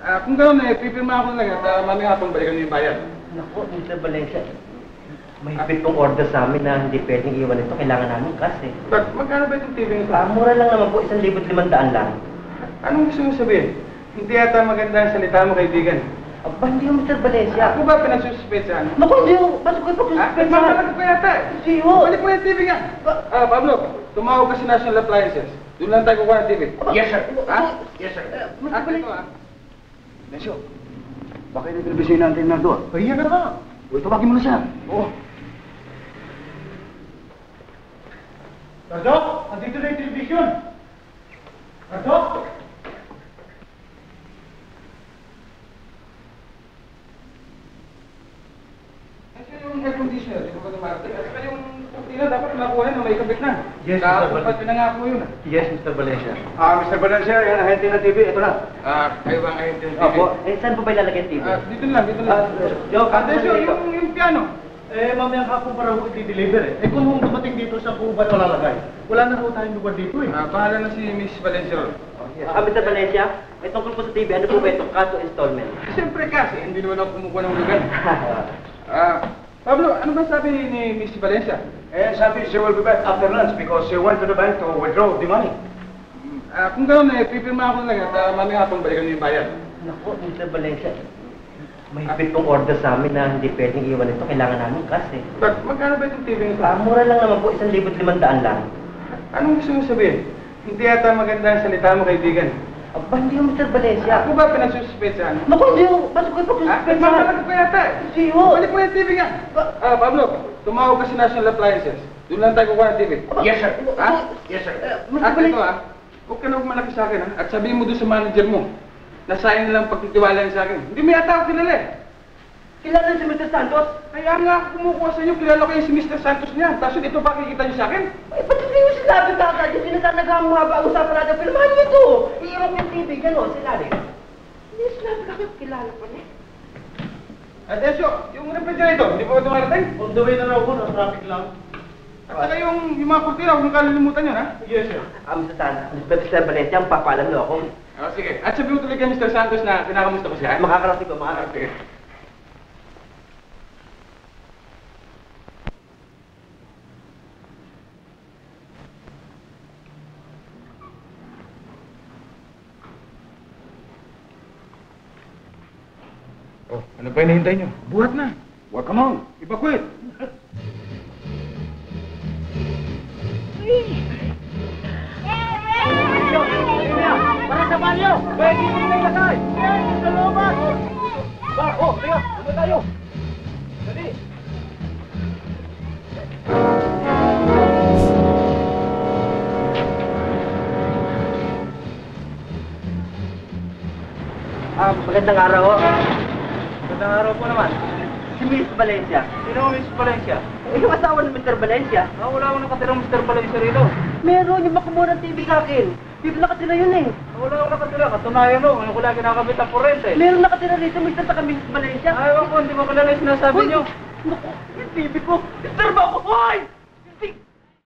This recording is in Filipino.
Kung gano'n pipirma ako na lang at mamaya hapon balikan niyo yung bayad. Naku, Mr. Valencia, may pitong order sa amin na hindi pwedeng iwan ito. Kailangan namin kasi. Magkano ba itong TV nito? Mura lang naman po, 1,500 lang. Anong gusto mo sabihin? Hindi yata maganda ang salita mo, kaibigan. Aba, hindi yung Mr. Valencia. Ako ba pinagsususpetsahan? Naku, hindi yung, ba't ko ipagsuspetsahan? Nagmamalag ko yata. Hindi ho. Balik mo yung TV nga. Pablo, tumawag ka sa National Appliances. Doon lang tayo kukuha ng TV. Yes, sir. Yes, sir. Mr. Valencia. Lesyo, baka yung telebisyon natin na doon. Pahiya ka na nga. Uy, tawagin mo na siya. Oo. Tardok, andito na yung television. Tardok! Kasi yung air conditioner, di ba ba dumarating? At saka yung kurtina dapat nakuha na may kabit na. Yes, Mr. Valencia. Pinangako yun. Yes, Mr. Valencia. Mr. Valencia, yan ang ahente ng TV. Ito na. Kayo ba ang ahente ng TV? Opo, saan po ba ilalagay yung TV? Dito lang, dito lang. Yung piano. Mamayang hapon para ho i-deliver eh. Kung dumating dito, saan po ba ito lalagay? Wala na ho tayong lugar dito eh. Bahala na si Miss Valencia ron. Mr. Valencia, may tungkol po sa TV, ano po ba itong kaso installment? Siyempre kasi, hindi naman ako kumukuha ng lugar. Pablo, ano ba sabi ni Miss Valencia? Sabi, she will be back after lunch because she went to the bank to withdraw the money. Kung gano'n pipirma ako na lang at mamaya hapon balikan niyo yung bayad. Naku, Mr. Valencia, may pitong order sa amin na hindi pwedeng iwan ito. Kailangan namin kasi. Magkano ba itong TV nito? Mura lang naman po, 1,500 lang. Anong gusto mo sabihin? Hindi yata maganda ang salita mo, kaibigan. Aba, hindi yung Mr. Valencia. Ako ba pinagsususpetsahan? Naku, hindi yung, ba't ko ipagsuspetsahan? Nagmamalag ko yata. Hindi ho. Balik mo yung TV nga. Pablo, tumawag ka sa National Appliances. Doon lang tayo kukuha ng TV. Yes, sir. Yes, sir. Mr. At ito Valencia. huwag ka na malaki sa akin at sabihin mo doon sa manager mo na sayang na lang pagtitiwala niya sa akin. Hindi mo yata ako kilala eh. Kilala si Mr. Santos? Kaya nga ako kumukuha sa inyo, kilala ko yung si Mr. Santos niya. Tapos ito pa kikita niyo sa akin? Eh, ba't hindi mo sinabi kagad? Yung sinasanagahan mo haba ang usapan natin, filmahan niyo ito. Iiwan yung TV, gano'n, sinabi. Hindi sinabi kagad, kilala ko niya. Atensyo, yung refrigerator, hindi pa ba dumarating? On the way na raw po, na traffic lang. At saka yung mga kurtina, huwag mong kalilimutan yun, ha? Yes, sir. Mr. Santos, Mr. Valencia, ang papaalam niyo ako. Sige. At sabihin mo tuloy kay Mr. Santos na kinakamusta ko siya. Makakarating ko, makakarating. Sige. Oh, ano pa hinihintay nyo? Buhat na. Well, come on. Ipakwit. Para sa banyo! Pwede mo na ilagay! Sa looban! Tiga! Ano tayo? Dali! Magandang araw ho. Magandang araw po naman. Si Miss Valencia. Sino ang Miss Valencia? Yung asawa ni Mr. Valencia. Wala akong nakatirang Mr. Valencia rito. Meron, yung makumura ng TV sa akin. Dito nakatira yun eh. Wala akong nakatira. Katunayan no, ngayon ko lang kinakabit ang kurente. Meron nakatira rito, Mr. Saka Miss Valencia. Ayaw ko, hindi mo kilala yung sinasabi nyo. Naku, yung TV ko. Mr. Bako, hoy!